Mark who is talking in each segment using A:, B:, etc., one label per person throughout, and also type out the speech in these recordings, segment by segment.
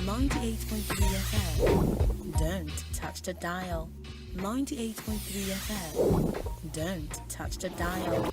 A: 98.3 FM. Don't touch the dial. 98.3 FM. Don't touch the dial.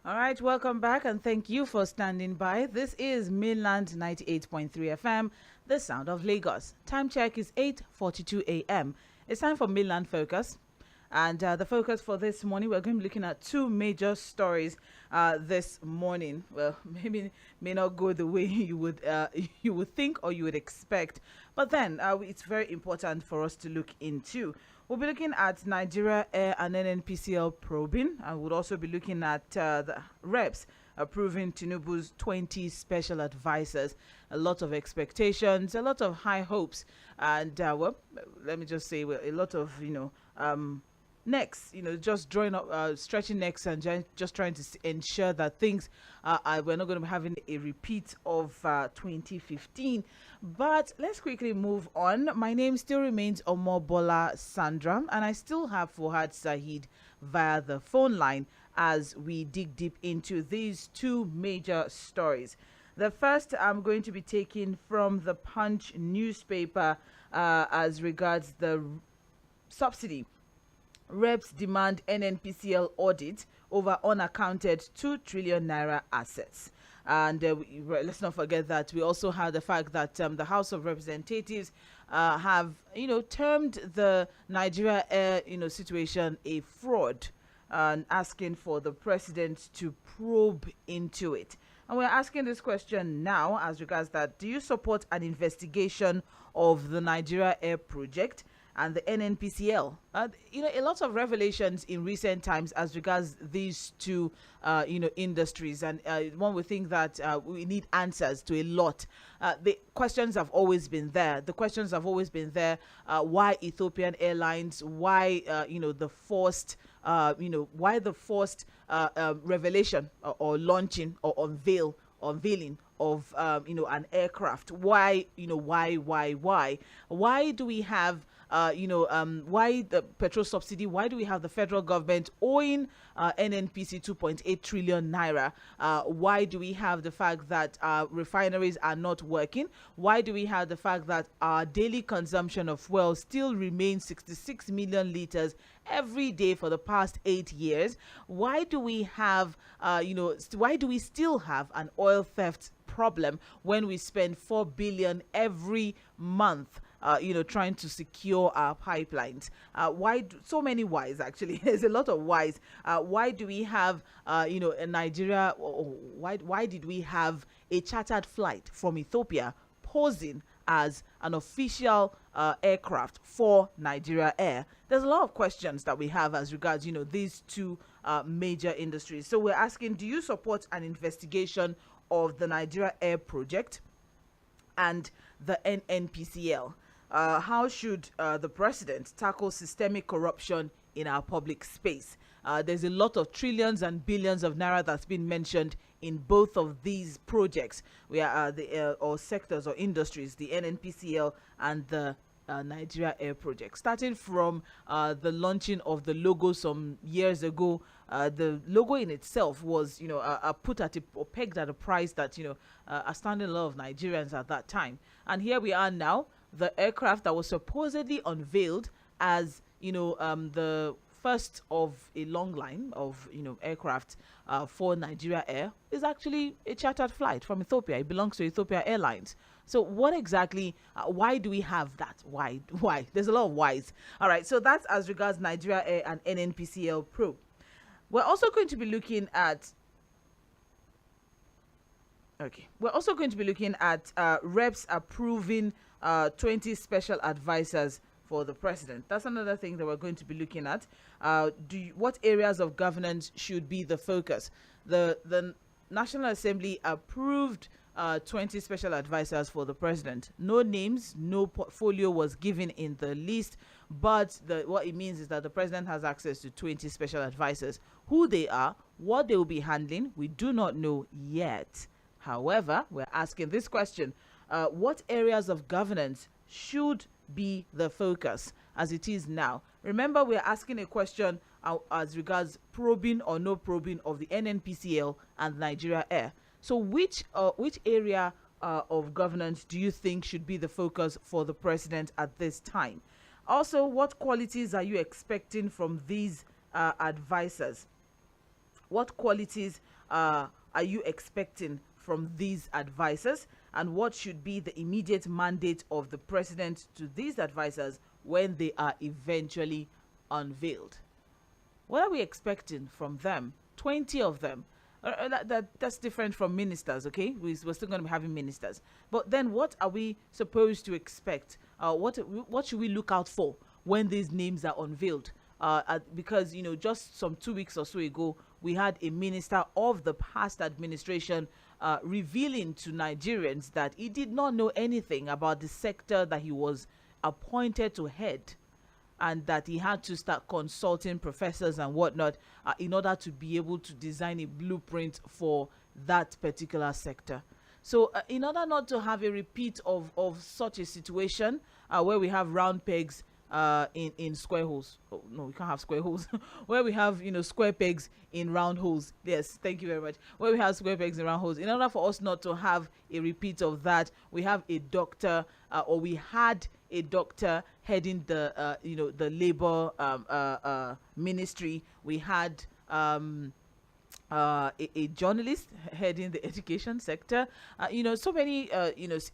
B: All right, welcome back and thank you for standing by. This is Mainland 98.3 FM, the sound of Lagos. Time check is 8:42 a.m. It's time for Mainland Focus. And the focus for this morning, we're going to be looking at two major stories this morning. Well, maybe may not go the way you would think or you would expect, but then it's very important for us to look into. We'll be looking at Nigeria Air and NNPCL probing. I would also be looking at the reps approving TINUBU'S 20 special advisors. A lot of expectations, a lot of high hopes, and well, let me just say, a lot of necks, just drawing up, stretching necks, and just trying to ensure that things we're not going to be having a repeat of 2015. But let's quickly move on. My name still remains Omobola Sandra, and I still have Fuhad Saheed via the phone line as we dig deep into these two major stories. The first I'm going to be taking from the Punch newspaper as regards the subsidy. Reps demand NNPCL audit over unaccounted 2 trillion naira assets. And let's not forget that we also have the fact that the House of Representatives have, termed the Nigeria Air, situation a fraud, and asking for the president to probe into it. And we're asking this question now as regards that: do you support an investigation of the Nigeria Air project and the NNPCL? A lot of revelations in recent times as regards these two, industries, and one would think that we need answers to a lot. The questions have always been there. Why Ethiopian Airlines? Why, the forced, why the forced revelation or launching or unveiling of an aircraft? Why do we have why the petrol subsidy? Why do we have the federal government owing NNPC 2.8 trillion naira? Why do we have the fact that refineries are not working? Why do we have the fact that our daily consumption of fuel still remains 66 million liters every day for the past 8 years? Why do we have, why do we still have an oil theft problem when we spend 4 billion every month trying to secure our pipelines? So many whys, actually. There's a lot of whys. Why do we have in Nigeria, why did we have a chartered flight from Ethiopia posing as an official aircraft for Nigeria Air? There's a lot of questions that we have as regards these two major industries. So we're asking, do you support an investigation of the Nigeria Air project and the NNPCL? How should the president tackle systemic corruption in our public space? There's a lot of trillions and billions of naira that's been mentioned in both of these projects, where or sectors or industries, the NNPCL and the Nigeria Air project. Starting from the launching of the logo some years ago, the logo in itself was, put at or pegged at a price that, astounded a lot of Nigerians at that time. And here we are now. The aircraft that was supposedly unveiled as, the first of a long line of, aircraft for Nigeria Air is actually a chartered flight from Ethiopia. It belongs to Ethiopia Airlines. So what exactly, why do we have that? Why? There's a lot of whys. All right, so that's as regards Nigeria Air and NNPCL probe. We're also going to be looking at reps approving 20 special advisors for the president. That's another thing that we're going to be looking at. What areas of governance should be the focus? The National Assembly approved 20 special advisors for the president. No names, no portfolio was given in the list, but what it means is that the president has access to 20 special advisors. Who they are, what they will be handling, we do not know yet. However, we're asking this question: what areas of governance should be the focus as it is now? Remember, we're asking a question as regards probing or no probing of the NNPCL and Nigeria Air. So which area of governance do you think should be the focus for the president at this time? Also, what qualities are you expecting from these advisors? What qualities are you expecting from these advisors? And what should be the immediate mandate of the president to these advisors when they are eventually unveiled? What are we expecting from them? 20 of them. That's different from ministers, okay? We're still going to be having ministers. But then what are we supposed to expect? What should we look out for when these names are unveiled? Because, just some 2 weeks or so ago, we had a minister of the past administration revealing to Nigerians that he did not know anything about the sector that he was appointed to head, and that he had to start consulting professors and whatnot in order to be able to design a blueprint for that particular sector. So in order not to have a repeat of such a situation where we have round pegs in square holes. Oh, no, we can't have square holes. Where we have, square pegs in round holes. Yes, thank you very much. Where we have square pegs in round holes. In order for us not to have a repeat of that, we have a doctor, or we had a doctor heading the, the labor ministry. We had a journalist heading the education sector. So many,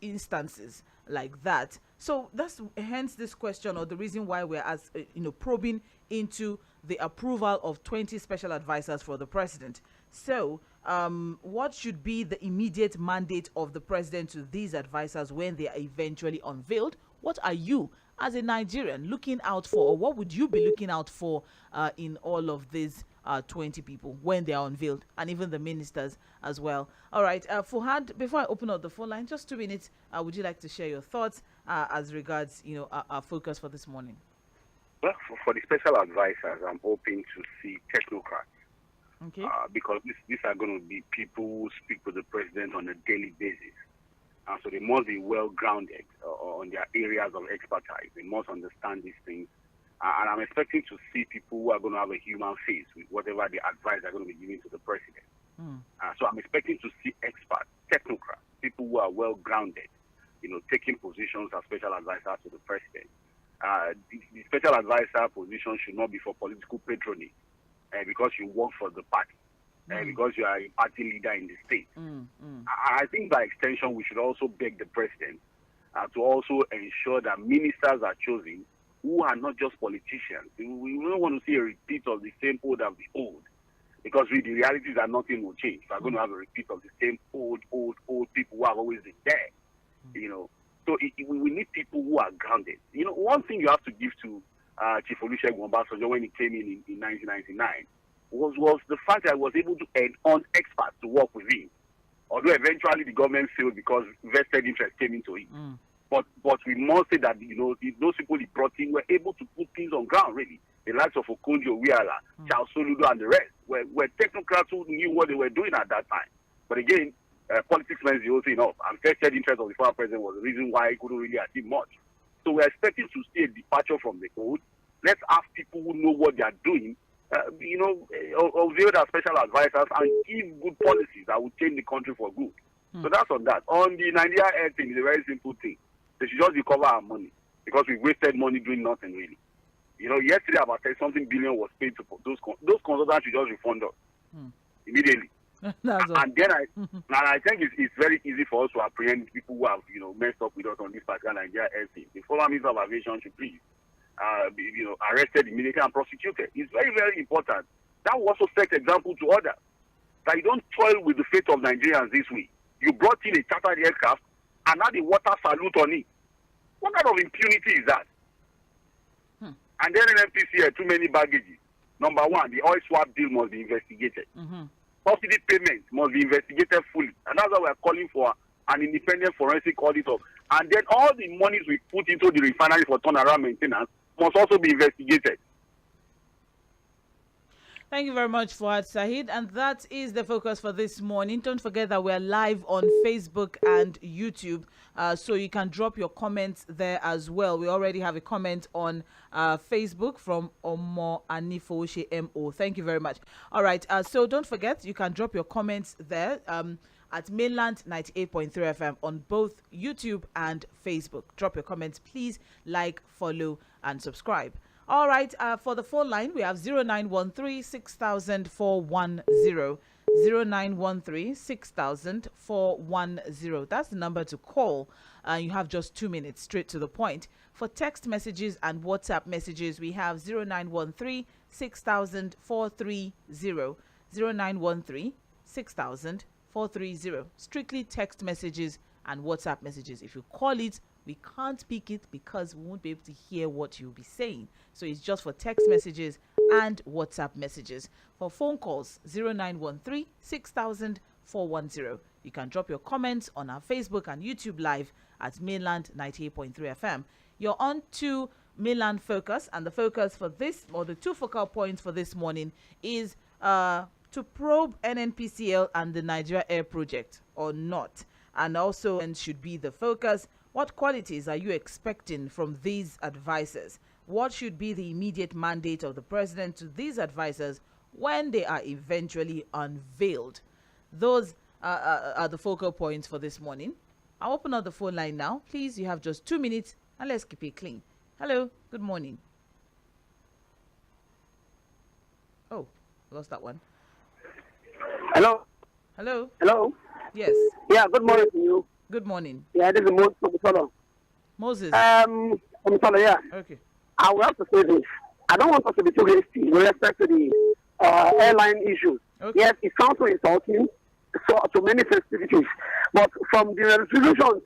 B: instances like that. So that's hence this question, or the reason why we're probing into the approval of 20 special advisors for the president. So what should be the immediate mandate of the president to these advisors when they are eventually unveiled? What are you, as a Nigerian, looking out for, or what would you be looking out for in all of these 20 people when they are unveiled, and even the ministers as well? All right, Fuhad, before I open up the phone line, just 2 minutes, would you like to share your thoughts as regards, our focus for this morning?
C: Well, for the special advisors, I'm hoping to see technocrats.
B: Okay.
C: Because these are going to be people who speak to the president on a daily basis. So they must be well-grounded on their areas of expertise. They must understand these things. And I'm expecting to see people who are going to have a human face with whatever the advice are going to be giving to the president. So I'm expecting to see experts, technocrats, people who are well-grounded, taking positions as special advisors to the president. The special advisor position should not be for political patronage, because you work for the party. Because you are a party leader in the state. I think by extension, we should also beg the president to also ensure that ministers are chosen who are not just politicians. We don't want to see a repeat of the same old of the old, because the reality is that nothing will change. We're going to have a repeat of the same old people who have always been there. So we need people who are grounded. One thing you have to give to Chief Olusegun Obasanjo when he came in 1999 was the fact that I was able to on experts to work with him. Although eventually the government failed because vested interest came into it. But we must say that those people he brought in were able to put things on ground, really. The likes of Okonjo Iweala, Charles Soludo, and the rest were technocrats who knew what they were doing at that time. But again, politics means the whole thing up, and vested interest of the former president was the reason why he couldn't really achieve much. So we're expecting to see a departure from the code. Let's have people who know what they are doing, unveil their special advisors and give good policies that will change the country for good. So that's on that. On the Nigeria Air thing, it's a very simple thing. They should just recover our money, because we wasted money doing nothing, really. Yesterday about 30-something billion was paid to those consultants should just refund us immediately. And then I think it's very easy for us to apprehend people who have messed up with us on this particular Nigeria Air thing. The former Minister of Aviation should please be arrested immediately and prosecuted. It's very, very important. That will also set example to others, that you don't toil with the fate of Nigerians this way. You brought in a chartered aircraft and had a water salute on it. What kind of impunity is that? And then NNPCL, too many baggages. Number one, the oil swap deal must be investigated. Subsidy payments must be investigated fully. And that's why we're calling for an independent forensic auditor. And then all the monies we put into the refinery for turnaround maintenance must also be investigated.
B: Thank you very much, Fuhad Saheed. And that is the focus for this morning. Don't forget that we're live on Facebook and YouTube, so you can drop your comments there as well. We already have a comment on Facebook from Omo Anifoshe MO. Thank you very much. All right, so don't forget, you can drop your comments there at Mainland 98.3 FM on both YouTube and Facebook. Drop your comments, please. Like, follow, and subscribe. All right, for the phone line, we have 0913 6000 410. 0913 6000 410. That's the number to call. You have just 2 minutes, straight to the point. For text messages and WhatsApp messages, we have 0913 6000 430. 0913 6000 430. Strictly text messages and WhatsApp messages. If you call it, we can't pick it because we won't be able to hear what you'll be saying. So it's just for text messages and WhatsApp messages. For phone calls, 0913 6000 410. You can drop your comments on our Facebook and YouTube live at Mainland 98.3 FM. You're on to Mainland Focus, and the focus for this, or the two focal points for this morning, is to probe NNPCL and the Nigeria Air Project or not. And also, and should be the focus, what qualities are you expecting from these advisors? What should be the immediate mandate of the president to these advisors when they are eventually unveiled? Those are the focal points for this morning. I'll open up the phone line now. Please, you have just 2 minutes, and let's keep it clean. Hello, good morning. Oh, lost that one.
D: Hello.
B: Hello.
D: Hello.
B: Yes.
D: Yeah, good morning to you.
B: Good morning.
D: Yeah, this is Moses from Mobola.
B: Moses.
D: From Mobola, yeah.
B: Okay.
D: I will have to say this. I don't want us to be too hasty with respect to the airline issue.
B: Okay.
D: Yes, it sounds so insulting to many festivities, but from the resolutions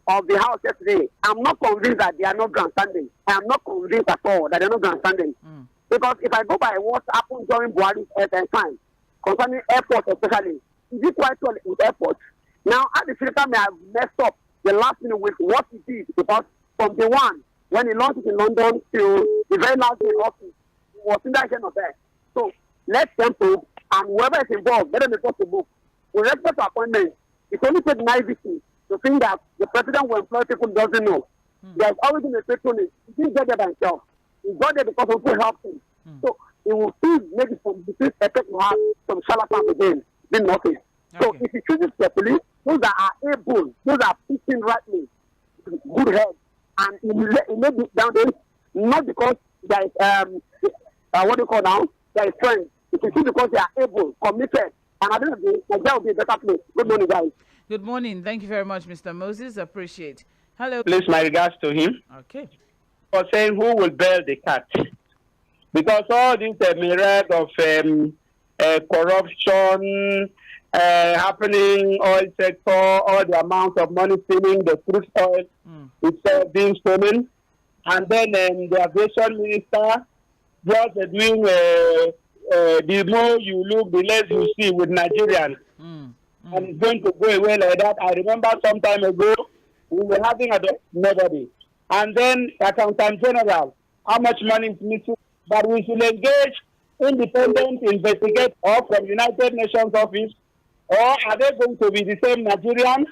D: of the House yesterday, I'm not convinced that they are not grandstanding. I am not convinced at all that they are not grandstanding. Because if I go by what happened during Buhari's time, concerning airports especially, is it quite well with airports? Now, at the same time, I have messed up the last minute with what he did, because from the one, when he launched it in London to the very last day in office, he was in that kind of that. So, let's them probe, and whoever is involved, let them be possible. With respect to appointments, it's only take naivety to think that the president will employ people who doesn't know. There's always been a faithfulness. He didn't get there by himself. He got there because of who helped him. So, he will still make it from between expect to have some charlatans again, then nothing. So if you choose it carefully, those that are able, those that are teaching rightly, good head, and you may be down there, not because there is, what do you call now, there is strength. It is because they are able, committed, and I don't know, Nigeria will be a better place. Good morning, guys.
B: Good morning. Thank you very much, Mr. Moses. Appreciate. Hello.
E: Please, my regards to him.
B: Okay.
E: For saying who will bail the cat. Because all this myriad of corruption happening, oil sector, all the amount of money stealing, the crude oil itself being stolen, and then the aviation minister just doing the more you look, the less you see with Nigerians. And it's going to go away like that. I remember some time ago, we were having nobody. And then Accountant General, how much money is missing? But we should engage independent investigators from United Nations office, or are they going to be the same Nigerians?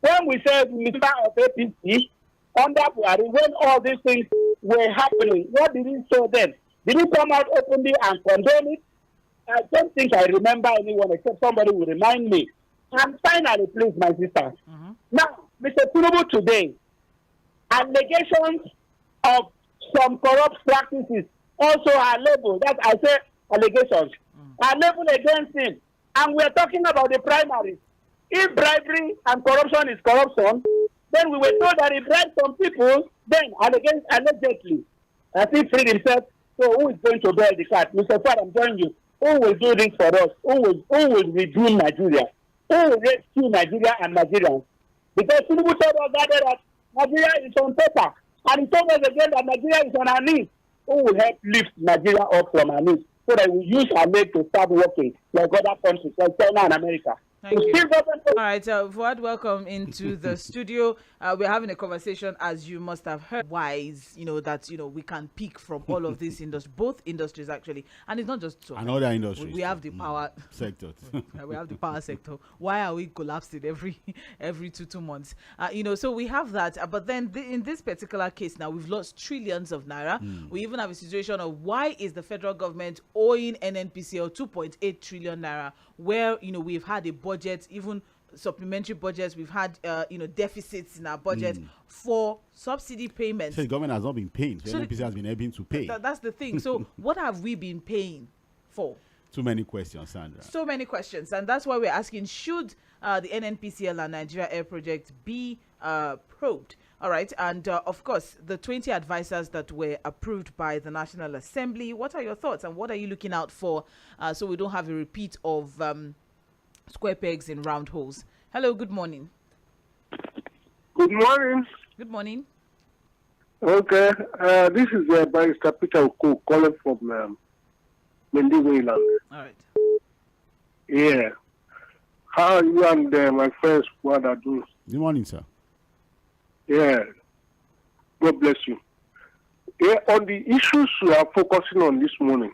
E: When we said Mr. of APC, under Buhari, when all these things were happening, what did he show then? Did he come out openly and condone it? I don't think I remember anyone except somebody will remind me. And finally, please, my sister. Now, Mr. TINUBU today, allegations of some corrupt practices also are labeled, that I say allegations, are labeled against him. And we're talking about the primaries. If bribery and corruption is corruption, then we were told that he bribed some people, then allegedly, as he freed himself. So who is going to bear the cat? Mr. Fuhad, I'm telling you, who will do this for us? Who will redeem Nigeria? Who will rescue Nigeria and Nigerians? Because Tinubu told us that Nigeria is on paper, and he told us again that Nigeria is on our knees. Who will help lift Nigeria up from our knees so that we use our leg to start working like other countries like China and America?
B: Thank you. All right, Fuhad, welcome into the studio. We're having a conversation, as you must have heard, wise, that, we can pick from all of these industries, both industries actually. And it's not just so.
F: Another industry.
B: We have the power
F: sector.
B: We have the power sector. Why are we collapsing every two months? So we have that. But then in this particular case now, we've lost trillions of naira. We even have a situation of why is the federal government owing NNPCL 2.8 trillion naira, where, we've had a budget, even supplementary budgets, we've had deficits in our budget for subsidy payments.
F: So the government has not been paying. So NNPC has been able to pay.
B: That's the thing. So what have we been paying for?
F: Too many questions, Sandra.
B: So many questions, and that's why we're asking: should the NNPCL and Nigeria Air Project be probed? All right, and of course, the 20 advisors that were approved by the National Assembly. What are your thoughts, and what are you looking out for, so we don't have a repeat of square pegs in round holes? Hello, good morning.
E: Good morning.
B: Good morning.
E: Okay, this is Barrister Peter Oko calling from Mainland.
B: All right.
E: Yeah. How are you and my friends Fuhad are doing?
F: Good morning, sir.
E: Yeah. God bless you. Yeah, on the issues we are focusing on this morning,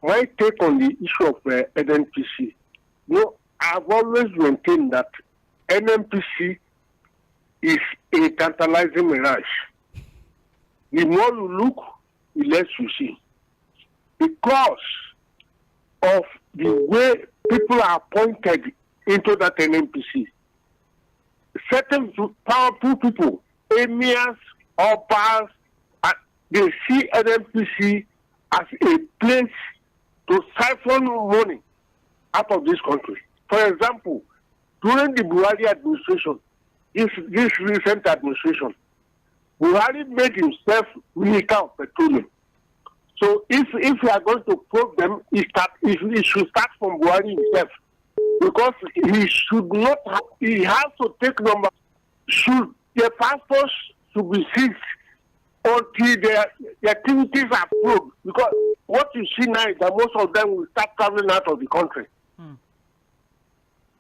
E: my take on the issue of NNPC. I've always maintained that NNPC is a tantalizing mirage. The more you look, the less you see. Because of the way people are appointed into that NNPC. Certain powerful people, emirs, obas, they see NNPC as a place to siphon money out of this country. For example, during the Buhari administration, this recent administration, Buhari made himself minister of petroleum. So if we are going to probe them, it should start from Buhari himself, because he should not have, he has to take number. The passports should be seized until the activities are probed, because what you see now is that most of them will start traveling out of the country.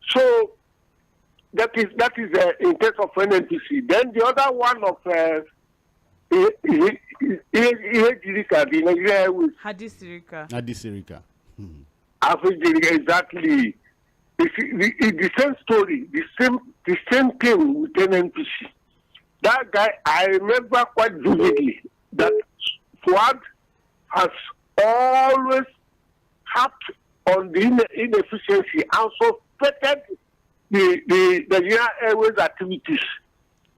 E: So that is in case of NNPC. Then the other one of
F: Hadisirika.
E: Exactly. It's the same story, the same thing with NNPC. That guy, I remember quite vividly that Fuhad has always harped on the inefficiency and suspected the Nigerian Airways activities,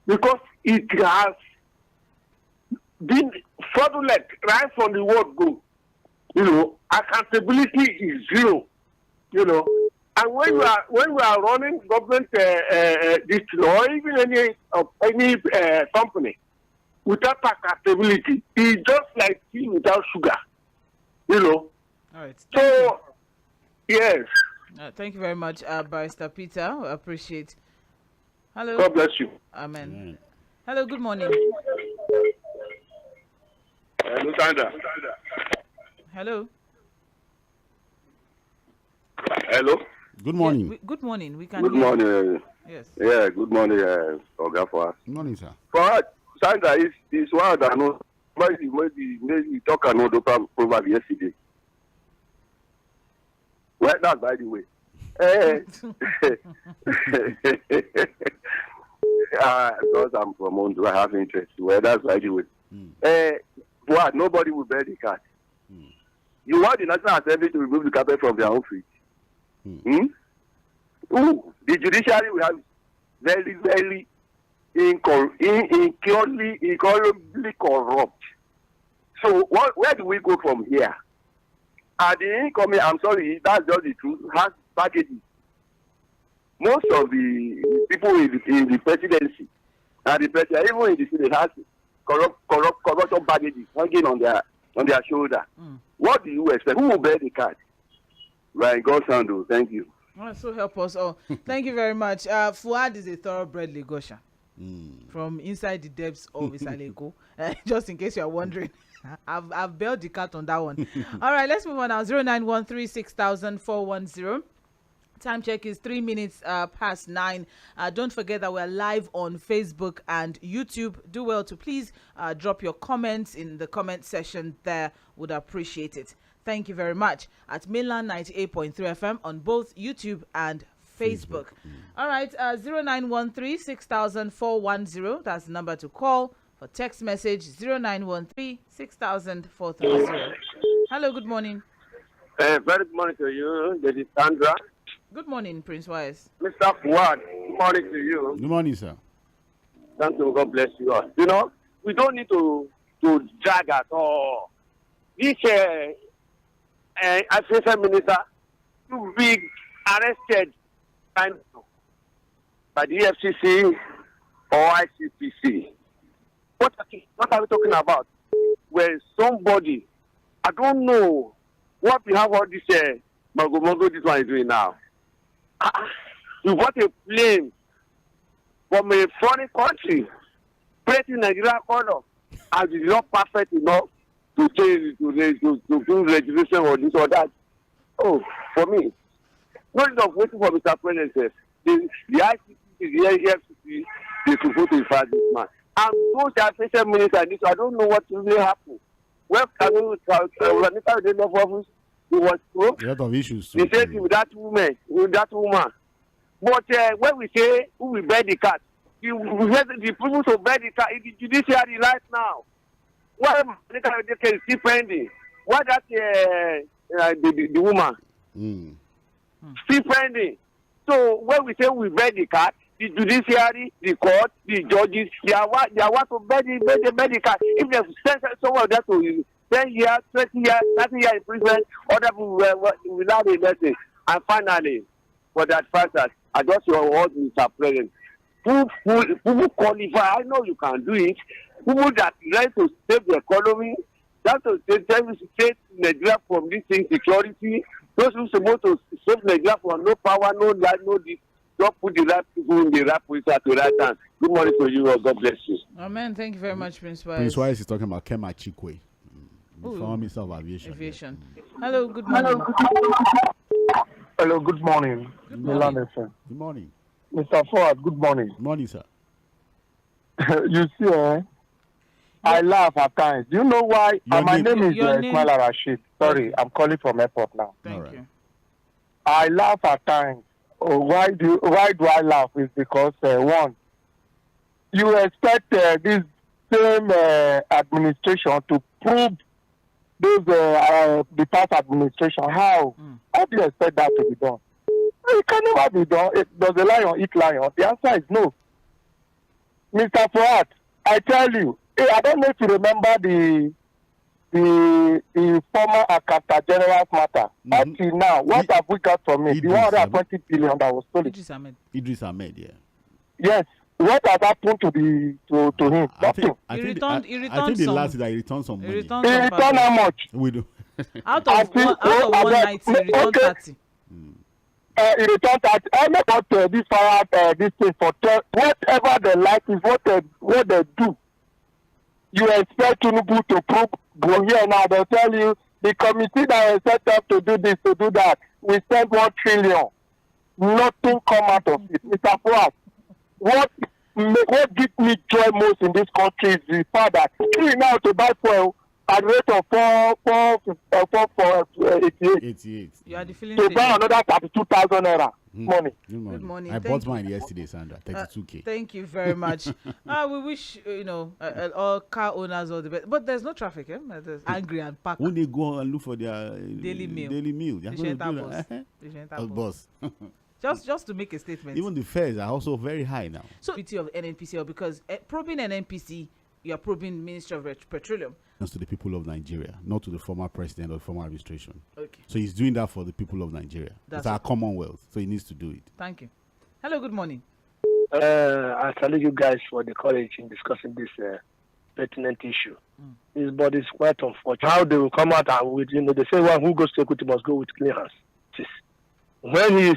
E: because it has been fraudulent right from the word go. Accountability is zero. And when we are running government this or even any company without accountability, it's just like tea without sugar.
B: All right.
E: So yes.
B: Thank you very much, Barrister Peter. I appreciate. Hello.
E: God bless you.
B: Amen. Hello. Good morning.
C: Hello, Sandra.
B: Hello.
C: Hello.
F: Good morning.
B: Yeah, good morning. We can.
C: Good morning.
B: Yes.
C: Yeah. Good morning, Oga Fuhad.
F: Good morning, sir.
C: For Sandra is one that knows. Maybe talk another proverb yesterday. Well, that's by the way. Because I'm from Ondo, I have interest. Well, that's by the way. What? Nobody will bear the cat. You want the National Assembly to remove the carpet from their own feet. The judiciary will have very, very incurably corrupt. So where do we go from here? The incoming, I'm sorry, that's just the truth, has packages. Most of the people in the presidency and the president, even in the Senate, has corruption packages hanging on their shoulder. What do you expect? Who will bear the card? Right, God Sandra, thank you.
B: So help us all. Thank you very much. Fuhad is a thoroughbred Lagosian from inside the depths of Isaleko. Just in case you are wondering. I've bailed the cat on that one. All right, let's move on now. 0913600410. Time check is 3 minutes past 9. Don't forget that we're live on Facebook and YouTube. Do well to please drop your comments in the comment section there. Would appreciate it. Thank you very much. At Mainland 98.3 FM on both YouTube and Facebook. All right, 0913 6410. That's the number to call. For text message, 0913 6430. Hello, good morning.
E: Very good morning to you. This is Sandra.
B: Good morning, Prince Wise.
E: Mr. Fuhad, good morning to you.
F: Good morning, sir.
E: Thank you. God bless you all. You know, we don't need to drag at all. This assistant minister to be arrested by the FCC or ICPC. What are we talking about? Where somebody, I don't know what we have all this Mogo this one is doing now. You got a plane from a foreign country, creating Nigeria color, and it's not perfect enough to change to do registration or this or that. Oh, for me, not enough waiting for Mr. President. The ICC, the FCC, they supposed to fight this man. And those assistant ministers, I don't know what will really happen. Well, can we the office? It was broke.
F: A lot of issues.
E: They said with that woman. But when we say who will bear the cat, we have the people to bear the cat in the judiciary right now. Why they can still pending? Why that the woman still pending? So when we say who will bear the cat, the judiciary, the court, the judges, they want to bear the cat. If they send someone that to 10 years, 20 years, 30 years in prison, other people will not be message. And finally, for that fact that I just want Mr. President, who qualify, I know you can do it, people that try to save the economy, that to save Nigeria from this insecurity, those who are supposed to save Nigeria from no power, no light, no this, don't put the right people in the right position at the right time. Good morning to you, God bless you.
B: Amen. Thank you very much, Prince Wise.
F: Prince Wise is talking about Kema Chikwe, the former Minister of Aviation.
B: Hello, good morning.
G: Hello, good morning.
B: Good morning.
F: Good morning.
G: Mr. Fuhad, good morning.
F: Good morning, sir.
G: You see, I laugh at times. Do you know why? My name is Ismail Rashid. Sorry, I'm calling from airport now.
B: Thank you.
G: I laugh at times. Why do I laugh? Is because one, you expect this same administration to prove those the past administration. How do you expect that to be done? It can never be done. Does the lion eat lion? The answer is no. Mr. Fuhad, I tell you, I don't know if you remember the former Akata General's matter. Until now, what have we got from it? The 120 billion that was stolen.
F: Idris Ahmed, yeah.
G: Yes. What has happened to him? Nothing.
F: I think the last is that he returned some money.
G: He returned how much?
F: We do.
B: Out of 190, he returned 30.
G: He returned 30. I know what this fire, this thing for whatever they like is what they do. You expect TINUBU to prove, go here now, they'll tell you the committee that was set up to do this, to do that, we spent 1 trillion. Nothing come out of it. Mr. Fuhad, what gives me joy most in this country is the fact that now to buy fuel at the rate of 488.
B: You are the feeling
G: to buy another 32,000 naira money.
B: Good morning.
F: I bought mine yesterday, Sandra. 32K.
B: Thank you very much. We wish all car owners all the best, but there's no traffic. There's angry and packed.
F: When they go and look for their
B: daily meal,
F: they're going to do that. Boss.
B: Just to make a statement.
F: Even the fares are also very high now.
B: So, of NNPCL, because probing NNPC, you are probing Ministry of Petroleum.
F: To the people of Nigeria, not to the former president or the former administration.
B: Okay.
F: So he's doing that for the people of Nigeria. It's our Commonwealth, so he needs to do it.
B: Thank you. Hello, good morning.
H: I salute you guys for the courage in discussing this pertinent issue. But it's quite unfortunate how they will come out and with they say one who goes to equity must go with clean hands. When he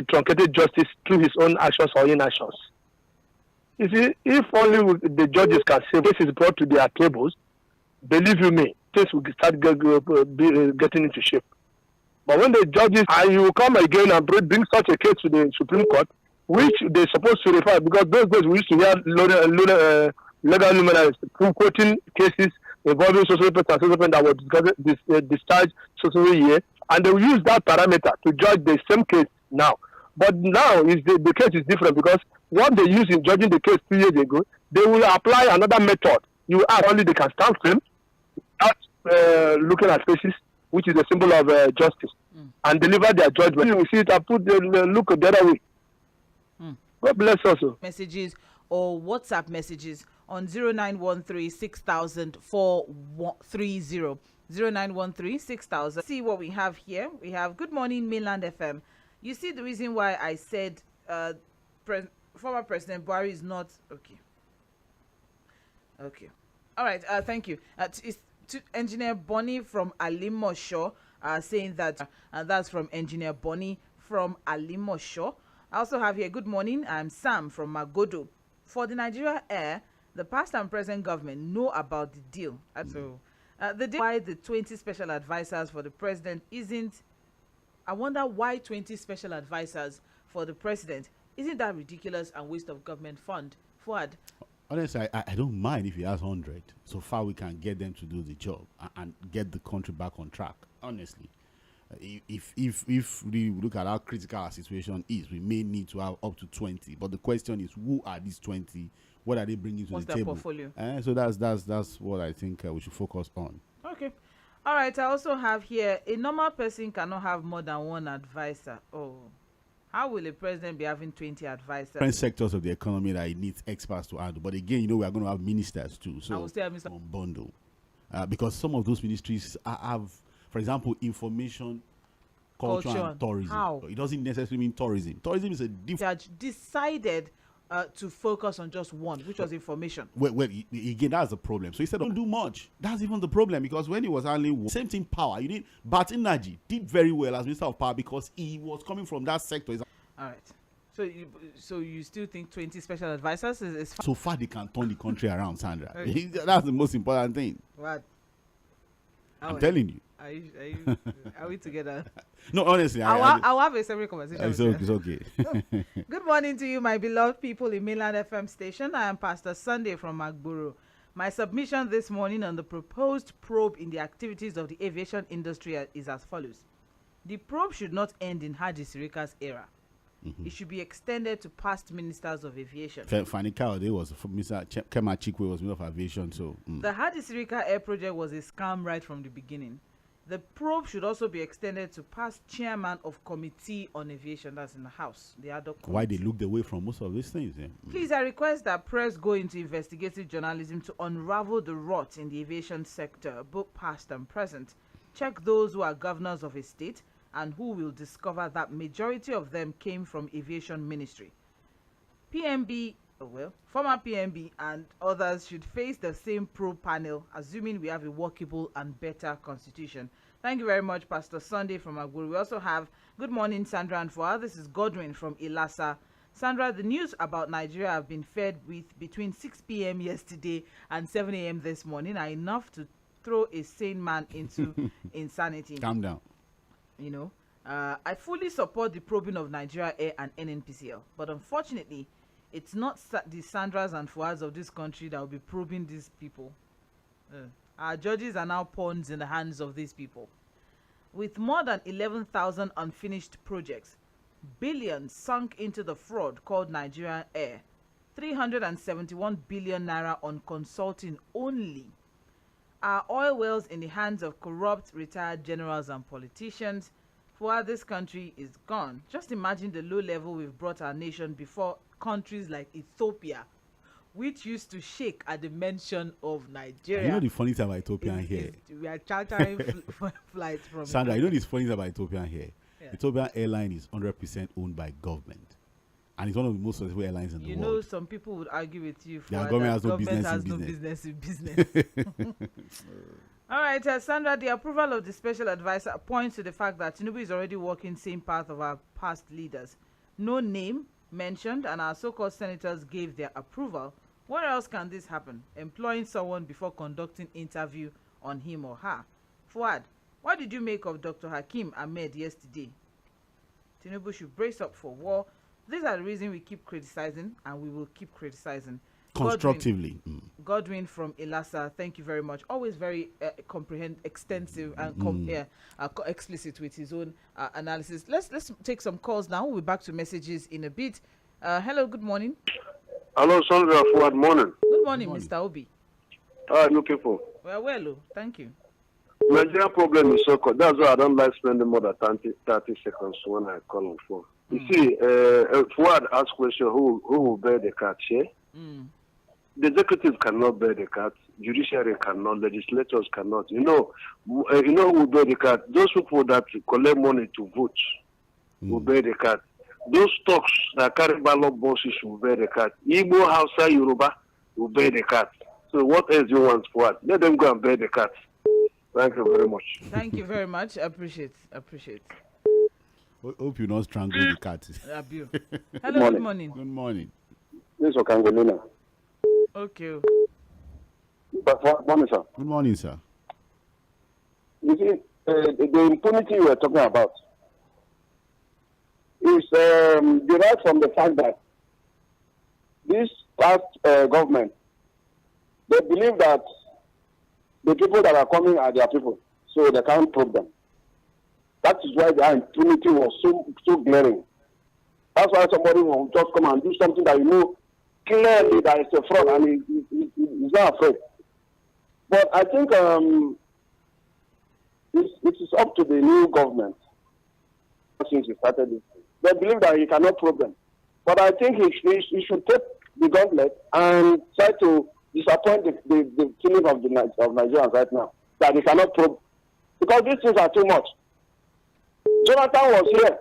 H: truncated justice through his own actions or inactions. You see, if only the judges can say this is brought to their tables, believe you me, things will start getting into shape. But when the judges and you come again and bring such a case to the Supreme Court, which they're supposed to refer, because those days we used to hear legal luminaries quoting cases involving social people and social people that were discharged social year, and they will use that parameter to judge the same case now. But now the case is different, because what they used in judging the case 2 years ago, they will apply another method. You ask only they can stand claim, without looking at faces, which is a symbol of justice, and deliver their judgment. You will see it and put the look the other way. God bless us.
B: Messages or WhatsApp messages on 0913 6000 430. 0913 6000. See what we have here. We have Good Morning Mainland FM. You see the reason why I said former President Buhari is not okay. Okay. All right. Thank you. It's to Engineer Bonnie from Alimosho saying that, and that's from Engineer Bonnie from Alimosho. I also have here, good morning, I'm Sam from Magodo. For the Nigeria Air, the past and present government know about the deal. So, the deal why the 20 special advisors for the president isn't, I wonder why 20 special advisors for the president, isn't that ridiculous and waste of government fund? Fuhad.
F: Honestly, I don't mind if he has 100. So far, we can get them to do the job and get the country back on track. Honestly, if we look at how critical our situation is, we may need to have up to 20. But the question is, who are these 20? What are they bringing to the table? What's their portfolio? So that's what I think we should focus on.
B: Okay. All right. I also have here, a normal person cannot have more than one advisor. Oh. How will a president be having 20 advisors?
F: Different sectors of the economy that it needs experts to handle. But again, we are going to have ministers too. So
B: I will still have Mr.
F: Bundle. Because some of those ministries have, for example, information, culture and tourism.
B: How?
F: So it doesn't necessarily mean tourism. Tourism is a different.
B: Judge decided to focus on just one, which was information.
F: Well, again, that's the problem. So he said, don't do much. That's even the problem, because when he was handling same thing, power, you need Batinaji did very well as Minister of Power because he was coming from that sector.
B: All right. So you still think 20 special advisors is fine?
F: So far they can turn the country around, Sandra. That's the most important thing.
B: What?
F: I'm telling you.
B: Are we together?
F: No, honestly,
B: I'll have a separate conversation.
F: It's okay.
B: Good morning to you, my beloved people in Mainland FM station. I am Pastor Sunday from Magboro. My submission this morning on the proposed probe in the activities of the aviation industry is as follows. The probe should not end in Haji Sirika's era. It should be extended to past ministers of aviation.
F: Fanny Kawade was Mr. Kema Chikwe was Minister of Aviation. So
B: the Haji Sirika Air project was a scam right from the beginning. The probe should also be extended to past chairman of Committee on Aviation, that's in the House, the ad hoc committee.
F: Why they looked away from most of these things? Yeah?
B: Please, I request that press go into investigative journalism to unravel the rot in the aviation sector, both past and present. Check those who are governors of a state and who will discover that majority of them came from aviation ministry. PMB, former PMB and others should face the same probe panel, assuming we have a workable and better constitution. Thank you very much, Pastor Sunday from Aguru. We also have good morning, Sandra and Fuhad. This is Godwin from Ilasa. Sandra, the news about Nigeria have been fed with between 6 p.m. yesterday and 7 a.m. this morning are enough to throw a sane man into insanity.
F: Calm down.
B: I fully support the probing of Nigeria Air and NNPCL, but unfortunately, it's not the Sandras and Fuads of this country that will be probing these people. Our judges are now pawns in the hands of these people. With more than 11,000 unfinished projects, billions sunk into the fraud called Nigerian Air, 371 billion naira on consulting only. Our oil wells in the hands of corrupt retired generals and politicians. While this country is gone, just imagine the low level we've brought our nation before countries like Ethiopia, which used to shake at the mention of Nigeria.
F: You know the funny thing about Ethiopian here?
B: We are chartering flights from
F: Sandra, you know the funny thing about Ethiopian here? Yeah. Ethiopian airline is 100% owned by government. And it's one of the most successful airlines in the world.
B: You know, some people would argue with you.
F: The government has no
B: business in business. All right, Sandra, the approval of the special advisor points to the fact that TINUBU is already walking same path of our past leaders. No name mentioned, and our so-called senators gave their approval. Where else can this happen? Employing someone before conducting interview on him or her. Fuhad, What did you make of Dr. Hakeem Ahmed yesterday? Tinubu should brace up for war. These are the reasons we keep criticizing, and we will keep criticizing.
F: Constructively.
B: Godwin from Ilasa, thank you very much. Always very extensive and explicit with his own analysis. Let's take some calls now. We'll be back to messages in a bit. Hello, good morning.
I: Hello, Sandra. Fuhad, morning.
B: Good morning, Mr. Obi.
I: How are you people?
B: Well, thank you.
I: Nigerian problem is so cold. That's why I don't like spending more than 30 seconds when I call on phone. You see, Fuhad asked question, who will bear the cat, yeah? The executive cannot bear the cat, judiciary cannot, legislators cannot. You know who will bear the cat? Those people that collect money to vote will bear the cat. Those stocks that carry ballot boxes will bear the cat. Igbo, Hausa, Yoruba will bear the cat. So what else do you want, Fuhad? Let them go and bear the cat. Thank you very much.
B: Thank you very much. Appreciate.
F: Hope you not strangle the cat.
B: Hello, good morning.
F: Good morning.
E: This is Okangolina.
B: Okay.
E: Good morning, sir.
F: Good morning, sir.
E: You see, the impunity we are talking about is derived from the fact that this past government, they believe that the people that are coming are their people, so they can't probe them. That is why their impunity was so glaring. That's why somebody will just come and do something that you know clearly that it's a fraud, and he's not afraid. But I think it is up to the new government since he started this. They believe that he cannot probe them. But I think he should take the gauntlet and try to disappoint the feeling of Nigerians right now, that he cannot probe. Because these things are too much. Jonathan was here,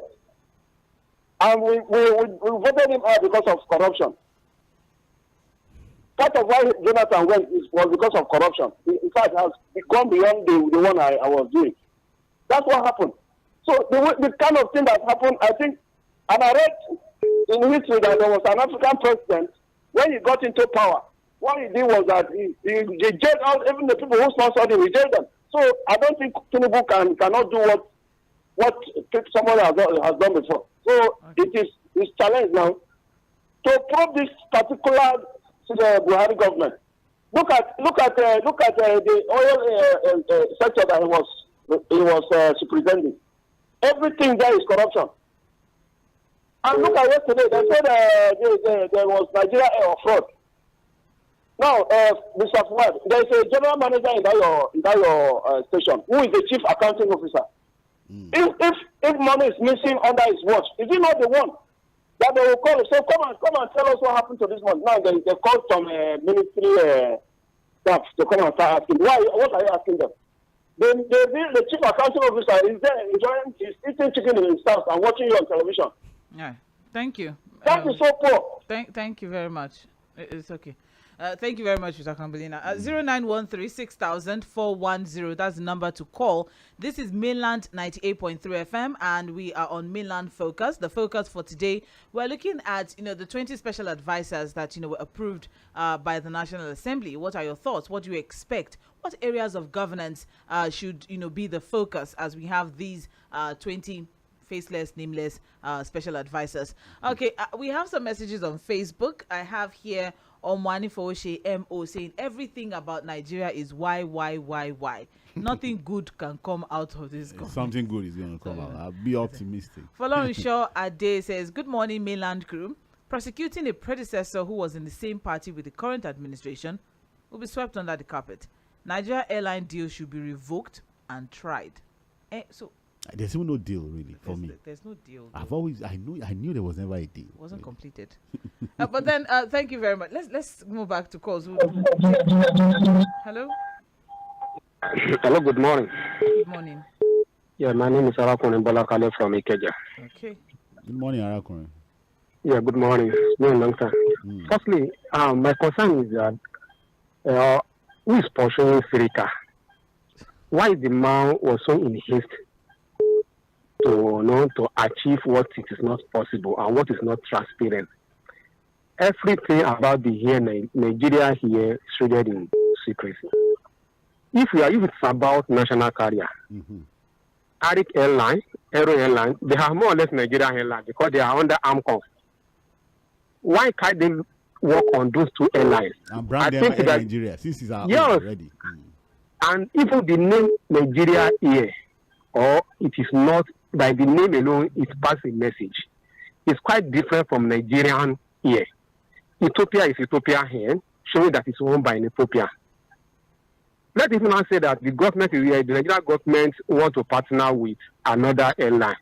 E: and we voted him out because of corruption. Part of why Jonathan went was because of corruption. In fact, it has gone beyond the one I was doing. That's what happened. So the kind of thing that happened, I think, and I read in history that there was an African president, when he got into power, what he did was that he jailed out even the people who sponsored him, he jailed them. So I don't think Tinubu cannot do what someone has done before. So it is challenge now to probe this particular Buhari government. Look at the oil sector that he was superintending. Everything there is corruption. And look at yesterday, they said there was Nigeria Air fraud. Now, Mr. Fuhad, there is a general manager in that station who is the chief accounting officer. If money is missing under his watch, is he not the one that they will call and say, come and tell us what happened to this money? Now they called some military staff to come and start asking. What are you asking them? The chief accounting officer is there enjoying, he's eating chicken in his house and watching you on television.
B: Yeah, thank you.
E: That is so poor.
B: Thank you very much. It's okay. Thank you very much, Mr. Kambalina. 0913-6000-410. That's the number to call. This is Mainland 98.3 FM, and we are on Mainland Focus. The focus for today, we're looking at the 20 special advisors that were approved by the National Assembly. What are your thoughts? What do you expect? What areas of governance should be the focus as we have these 20 faceless, nameless special advisors? Okay, we have some messages on Facebook. I have here Omwani Foshe MO saying everything about Nigeria is why. Nothing good can come out of this government.
F: Something good is going to come out. I'll be optimistic.
B: Folorunsho Ade says, good morning, Mainland crew. Prosecuting a predecessor who was in the same party with the current administration will be swept under the carpet. Nigeria airline deal should be revoked and tried.
F: There's no deal really for me.
B: There's no deal.
F: I knew there was never a deal.
B: It wasn't completed. But then, thank you very much. Let's move back to calls. Hello.
G: Hello. Good morning.
B: Good morning.
G: Yeah, my name is Omobola from Ikeja.
B: Okay.
F: Good morning, Arakun.
G: Yeah, good morning. It's been a long time. Firstly, my concern is that who is pursuing Sirika? Why the man was so in haste to achieve what it is not possible and what is not transparent? Everything about the Nigeria here is shrouded in secrecy. If it's about national carrier, Arik Airline, Aero Airline, they have more or less Nigerian airline because they are under AMCON. Why can't they work on those two airlines?
F: And brand them in Nigeria, since it's our own already.
G: And even the name Nigeria here, or it is not, by the name alone, it passes a message. It's quite different from Nigerian here. Ethiopia is Ethiopia here, showing that it's owned by an Ethiopia. Let us not say that the government is here, the Nigerian government want to partner with another airline.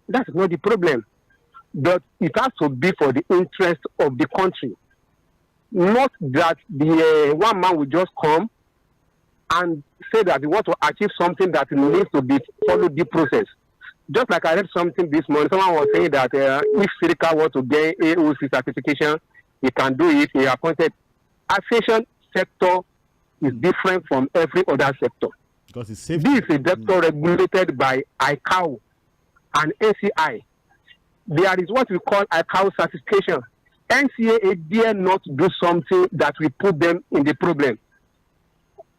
G: That is not the problem. But it has to be for the interest of the country. Not that the one man will just come and say that he wants to achieve something that needs to be followed the process. Just like I read something this morning, someone was saying that if Sirika wants to gain AOC certification, he can do it. He appointed. Aviation sector is different from every other sector.
F: Because it's safe.
G: This is a sector regulated by ICAO and NCI. There is what we call ICAO certification. NCAA dare not do something that will put them in the problem.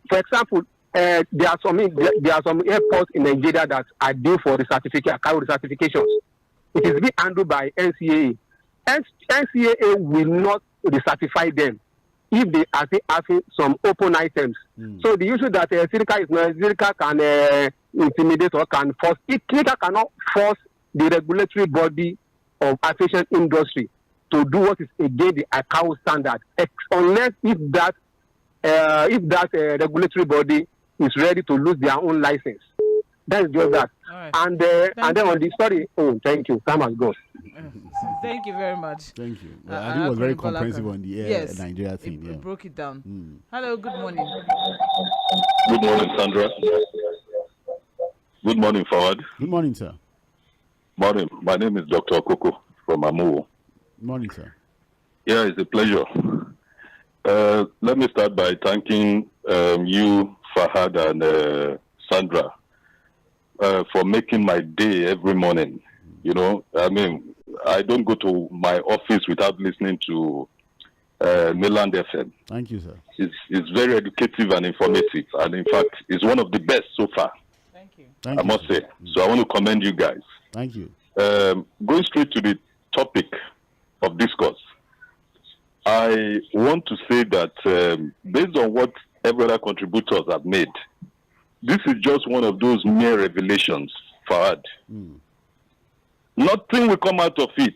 G: For example, there are some airports in Nigeria that are due for the certificate, ICAO certifications. It is being handled by NCAA. NCAA will not recertify them if they are having some open items. So the issue that Sirika can intimidate or can force, Sirika cannot force the regulatory body of aviation industry to do what is against the ICAO standard, unless if that regulatory body is ready to lose their own license. That is just that. Right. And then on the story, thank you. Time has gone.
B: Thank you very much.
F: Thank you. Well, I think it was very comprehensive on the Nigeria thing.
B: It broke it down. Hello, good morning.
J: Good morning, Sandra. Good morning, Fuhad.
F: Good morning, sir.
J: Morning. My name is Dr. Okoko from Amuwo.
F: Good morning, sir.
J: Yeah, it's a pleasure. Let me start by thanking you, Fuhad, and Sandra for making my day every morning. You know, I mean, I don't go to my office without listening to Mainland FM.
F: Thank you, sir.
J: It's very educative and informative, and in fact, it's one of the best so far.
B: Thank you.
J: I must say. So I want to commend you guys.
F: Thank you.
J: Going straight to the topic of discourse, I want to say that based on what every other contributors have made, this is just one of those mere revelations, Fuhad. Nothing will come out of it.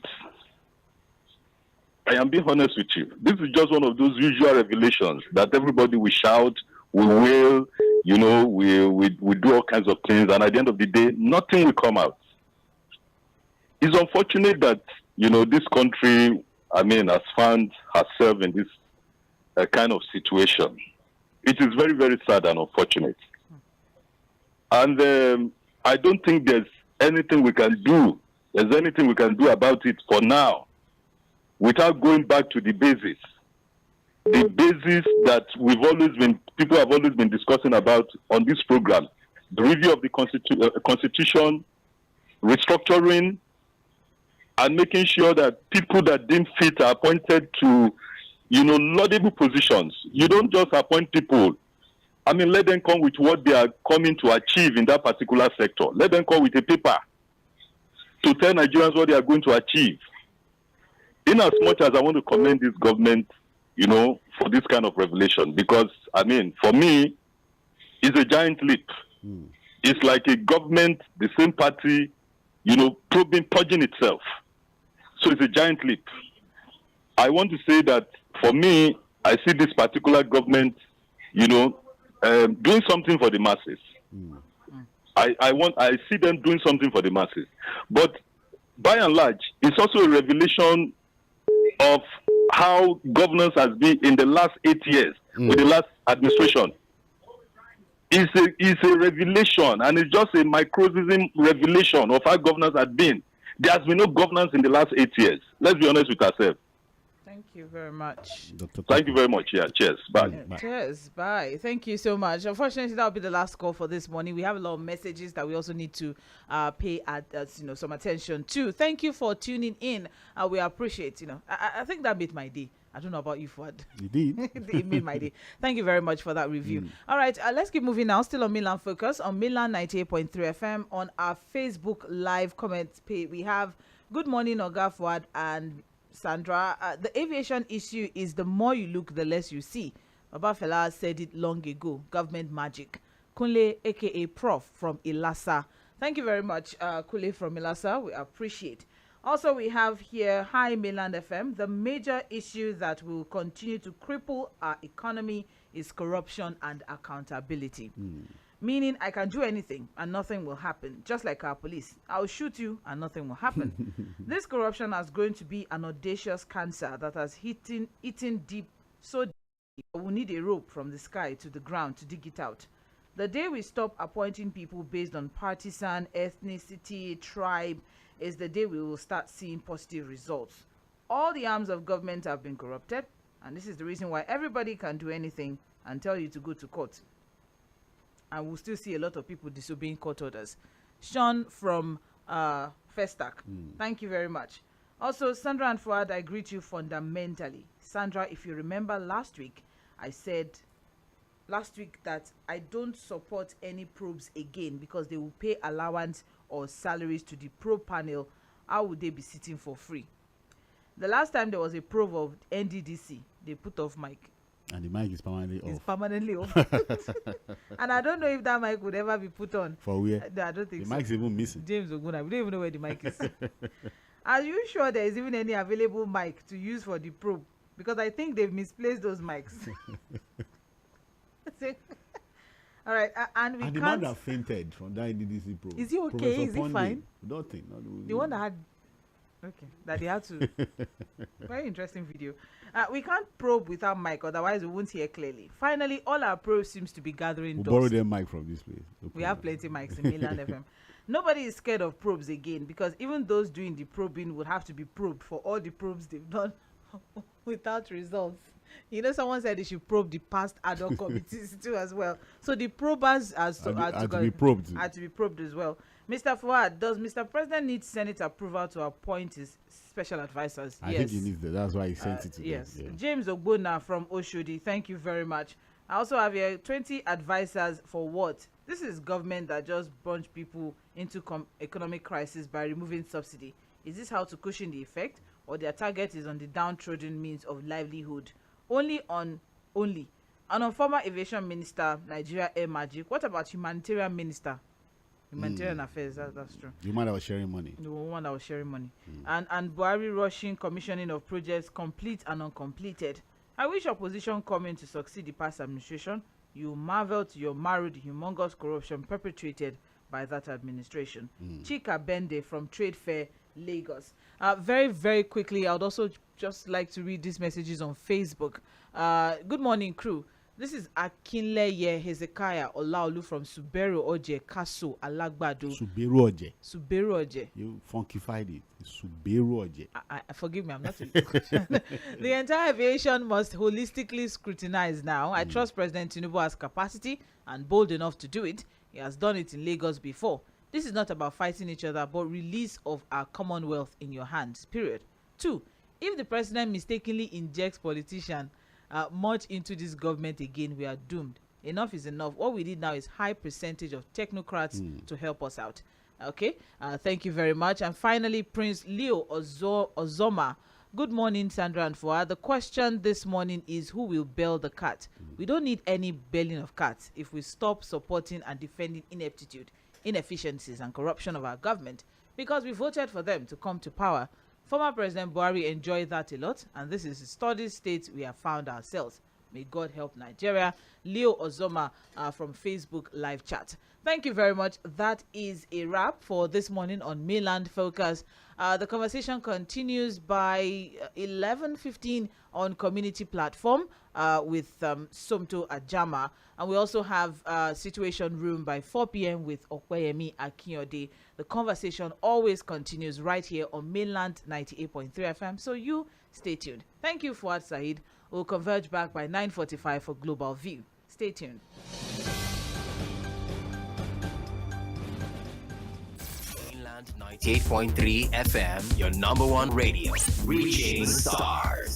J: I am being honest with you. This is just one of those usual revelations that everybody will shout, we wail, you know, we do all kinds of things, and at the end of the day, nothing will come out. It's unfortunate that, you know, this country, I mean, has found herself in this kind of situation. It is very, very sad and unfortunate. And I don't think there's anything we can do. There's anything we can do about it for now without going back to the basis. The basis that people have always been discussing about on this program. The review of the Constitution, restructuring, and making sure that people that didn't fit are appointed to, you know, laudable positions. You don't just appoint people. I mean, let them come with what they are coming to achieve in that particular sector. Let them come with a paper to tell Nigerians what they are going to achieve. In as much as I want to commend this government, you know, for this kind of revelation, because, I mean, for me, it's a giant leap. It's like a government, the same party, you know, purging itself. So it's a giant leap. I want to say that for me, I see this particular government, you know, doing something for the masses. I see them doing something for the masses. But by and large, it's also a revelation of how governance has been in the last 8 years with the last administration. It's a revelation, and it's just a microcosm revelation of how governance has been. There has been no governance in the last 8 years. Let's be honest with ourselves.
B: Thank you very much.
J: Thank you very much. Yeah, cheers. Bye.
B: Bye. Cheers. Bye. Thank you so much. Unfortunately, that will be the last call for this morning. We have a lot of messages that we also need to pay some attention to. Thank you for tuning in. We appreciate. I think that made my day. I don't know about you, Fuhad.
F: You did.
B: It made my day. Thank you very much for that review. All right, let's keep moving now. Still on Mainland Focus on Mainland 98.3 FM. On our Facebook live comments page, we have good morning, Oga Fuhad and Sandra. The aviation issue is the more you look, the less you see. Obafela said it long ago. Government magic. Kunle, aka Prof from Ilasa. Thank you very much, Kunle from Ilasa. We appreciate. Also, we have here, hi Mainland FM. The major issue that will continue to cripple our economy is corruption and accountability. Meaning, I can do anything and nothing will happen. Just like our police. I'll shoot you and nothing will happen. This corruption has grown to be an audacious cancer that has eaten deep, so deep, we need a rope from the sky to the ground to dig it out. The day we stop appointing people based on partisan, ethnicity, tribe, is the day we will start seeing positive results. All the arms of government have been corrupted, and this is the reason why everybody can do anything and tell you to go to court. And we'll still see a lot of people disobeying court orders. Sean from Festac, thank you very much. Also, Sandra and Fuhad, I greet you fundamentally. Sandra, if you remember last week, I said that I don't support any probes again because they will pay allowance or salaries to the probe panel. How would they be sitting for free? The last time there was a probe of NDDC, they put off mic.
F: And the mic is permanently off.
B: It's permanently off. And I don't know if that mic would ever be put on.
F: For where?
B: I don't think
F: the
B: so.
F: mic's even missing.
B: James Oguna, we don't even know where the mic is. Are you sure there is even any available mic to use for the probe? Because I think they've misplaced those mics. All right, and we
F: and
B: can't.
F: the man that fainted from that NDDC probe.
B: Is he okay?
F: Professor
B: Is he
F: Ponde,
B: fine?
F: Nothing.
B: The one that had. Okay, that they had to. Very interesting video. We can't probe without mic, otherwise we won't hear clearly. Finally, all our probes seems to be gathering
F: We'll
B: dust.
F: borrow their mic from this place. No
B: We have plenty mics in Mainland FM. Nobody is scared of probes again because even those doing the probing would have to be probed for all the probes they've done without results. You know, someone said they should probe the past ad hoc committees too as well. So the probers had to be probed as well. Mr. Fuhad, does Mr. President need Senate approval to appoint his special advisors?
F: I think he needs that. That's why he sent it to
B: yes.
F: them. Yeah.
B: James Ogbona from Oshodi, thank you very much. I also have here 20 advisors for what? This is government that just bunch people into economic crisis by removing subsidy. Is this how to cushion the effect, or their target is on the downtrodden means of livelihood? Only on former aviation minister, Nigeria Air Magic. What about humanitarian minister? Humanitarian affairs, that's true.
F: The one that was sharing money.
B: The one that was sharing money. And Buhari rushing commissioning of projects complete and uncompleted. I wish opposition coming to succeed the past administration. You marvel to your married humongous corruption perpetrated by that administration. Chika Bende from Trade Fair, Lagos. Very, very quickly, I would also just like to read these messages on Facebook. Good morning, crew. This is Akinleye Hezekiah Olaolu from Suberu Oje, Kaso, Alagbado.
F: Suberu Oje.
B: Suberu Oje.
F: You funkified it. Suberu Oje.
B: Forgive me, I'm not. The entire aviation must holistically scrutinize now. I trust President TINUBU has capacity and bold enough to do it. He has done it in Lagos before. This is not about fighting each other, but release of our commonwealth in your hands, period. 2, if the president mistakenly injects politician much into this government again, we are doomed. Enough is enough. What we need now is high percentage of technocrats to help us out. Okay, thank you very much. And finally, Prince Leo Ozoma. Good morning, Sandra and Fuhad. The question this morning is, who will bail the cat? We don't need any bailing of cats if we stop supporting and defending ineptitude, inefficiencies and corruption of our government, because we voted for them to come to power. Former President Buhari enjoyed that a lot, and this is the studied state we have found ourselves. May God help Nigeria. Leo Ozoma from Facebook live chat. Thank you very much. That is a wrap for this morning on Mainland Focus. The conversation continues by 11:15 on community platform with Somto Ajama. And we also have Situation Room by 4 p.m. with Okweyemi Akinyode. The conversation always continues right here on Mainland 98.3 FM. So you stay tuned. Thank you, Fuhad Saheed. We'll converge back by 9:45 for Global View. Stay tuned.
K: Mainland 98.3 FM, your number one radio, reaching stars.